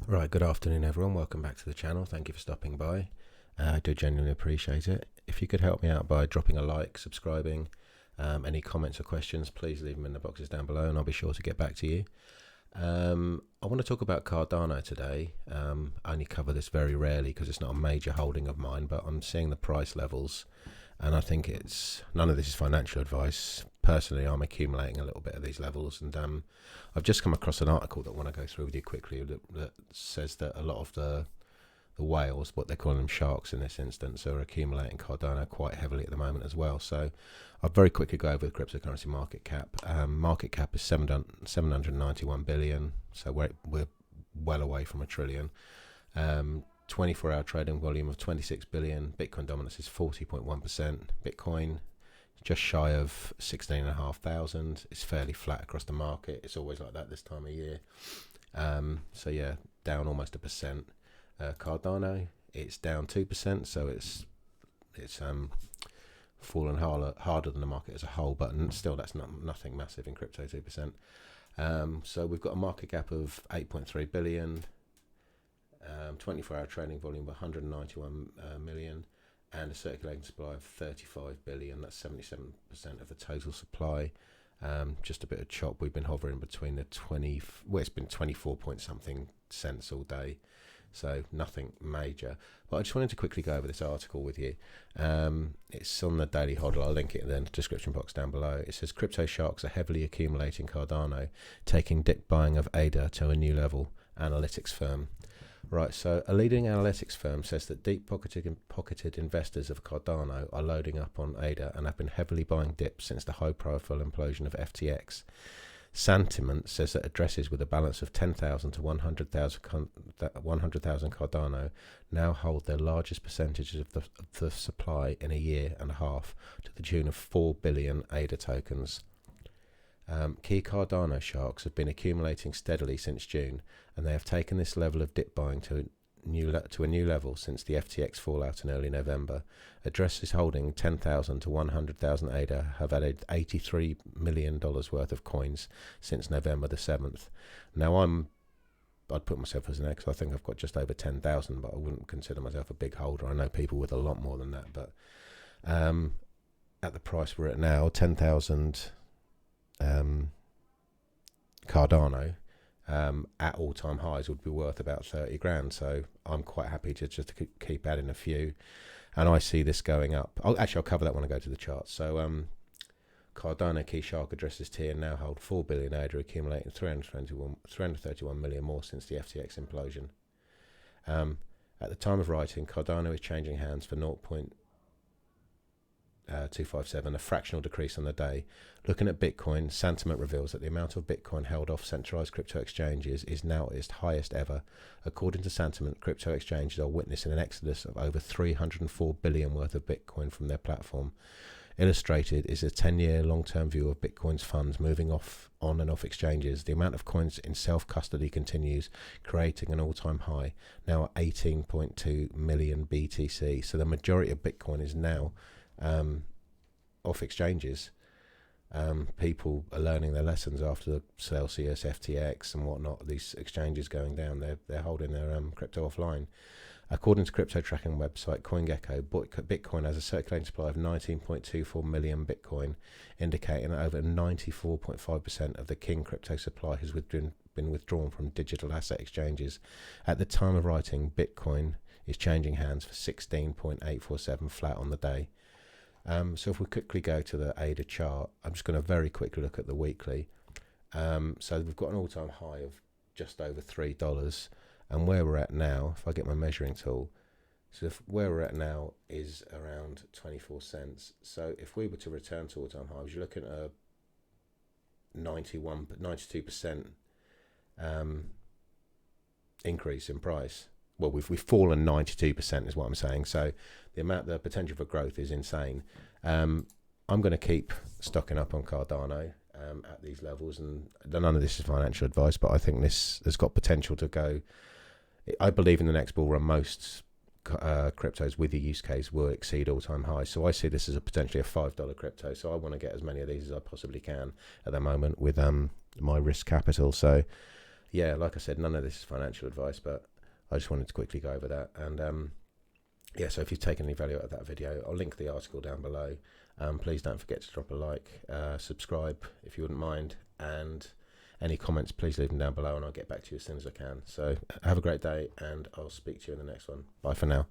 Right, good afternoon everyone, welcome back to the channel. Thank you for stopping by. I do genuinely appreciate it. If you could help me out by dropping a like, subscribing, any comments or questions, please leave them in the boxes down below and I'll be sure to get back to you. I want to talk about Cardano today. I only cover this very rarely because it's not a major holding of mine, but I'm seeing the price levels and I think none of this is financial advice. Personally, I'm accumulating a little bit of these levels, and I've just come across an article that I want to go through with you quickly that says that a lot of the whales, what they're calling them sharks in this instance, are accumulating Cardano quite heavily at the moment as well. So I'll very quickly go over the cryptocurrency market cap. Market cap is 791 billion, so we're well away from a trillion. 24-hour trading volume of 26 billion. Bitcoin dominance is 40.1%. Bitcoin just shy of 16,500. It's fairly flat across the market. It's always like that this time of year. So yeah, down almost 1%. Cardano, it's down 2%, so it's fallen harder than the market as a whole, but still that's nothing massive in crypto, 2%. So we've got a market cap of 8.3 billion. 24-hour trading volume of 191 million, and a circulating supply of 35 billion. That's 77% of the total supply. Just a bit of chop. We've been hovering between the it's been 24 point something cents all day, so nothing major. But I just wanted to quickly go over this article with you. It's on the Daily Hodl. I'll link it in the description box down below. It says crypto sharks are heavily accumulating Cardano, taking dip buying of ADA to a new level. Analytics firm. Right, so a leading analytics firm says that deep-pocketed investors of Cardano are loading up on ADA and have been heavily buying dips since the high-profile implosion of FTX. Sentiment says that addresses with a balance of 10,000 to 100,000 Cardano now hold their largest percentages of the supply in a year and a half, to the tune of 4 billion ADA tokens. Key Cardano sharks have been accumulating steadily since June, and they have taken this level of dip buying to a new level since the FTX fallout in early November. Addresses holding 10,000 to 100,000 ADA have added $83 million worth of coins since November the 7th. Now I'd put myself as an X. I think I've got just over 10,000, but I wouldn't consider myself a big holder. I know people with a lot more than that, but at the price we're at now, 10,000 Cardano at all-time highs would be worth about 30 grand, so I'm quite happy to just keep adding a few, and I see this going up. I'll cover that when I go to the charts. So Cardano key shark addresses tier now hold 4 billion ADA, accumulating 331 million more since the FTX implosion. At the time of writing, Cardano is changing hands for 0.257, a fractional decrease on the day. Looking at Bitcoin, sentiment reveals that the amount of Bitcoin held off centralized crypto exchanges is now its highest ever. According to sentiment, crypto exchanges are witnessing an exodus of over 304 billion worth of Bitcoin from their platform. Illustrated is a 10-year long-term view of Bitcoin's funds moving on and off exchanges. The amount of coins in self-custody continues, creating an all-time high, now at 18.2 million BTC. So the majority of Bitcoin is now off exchanges. People are learning their lessons after the Celsius, FTX and whatnot, these exchanges going down. They're holding their crypto offline. According to crypto tracking website CoinGecko, Bitcoin has a circulating supply of 19.24 million Bitcoin, indicating that over 94.5% of the King crypto supply has been withdrawn from digital asset exchanges. At the time of writing, Bitcoin is changing hands for 16.847 flat on the day. So if we quickly go to the ADA chart, I'm just going to very quickly look at the weekly. So we've got an all-time high of just over $3, and where we're at now, if I get my measuring tool, so where we're at now is around 24 cents. So if we were to return to all-time highs, you're looking at a 92% increase in price. Well, we've fallen 92% is what I'm saying. So the potential for growth is insane. I'm going to keep stocking up on Cardano at these levels, and none of this is financial advice, but I think this has got potential to go. I believe in the next bull run, most cryptos with the use case will exceed all-time highs. So I see this as potentially a $5 crypto. So I want to get as many of these as I possibly can at the moment with my risk capital. So yeah, like I said, none of this is financial advice, but I just wanted to quickly go over that. And yeah, so if you've taken any value out of that video, I'll link the article down below. Please don't forget to drop a like, subscribe if you wouldn't mind, and any comments, please leave them down below and I'll get back to you as soon as I can. So have a great day, and I'll speak to you in the next one. Bye for now.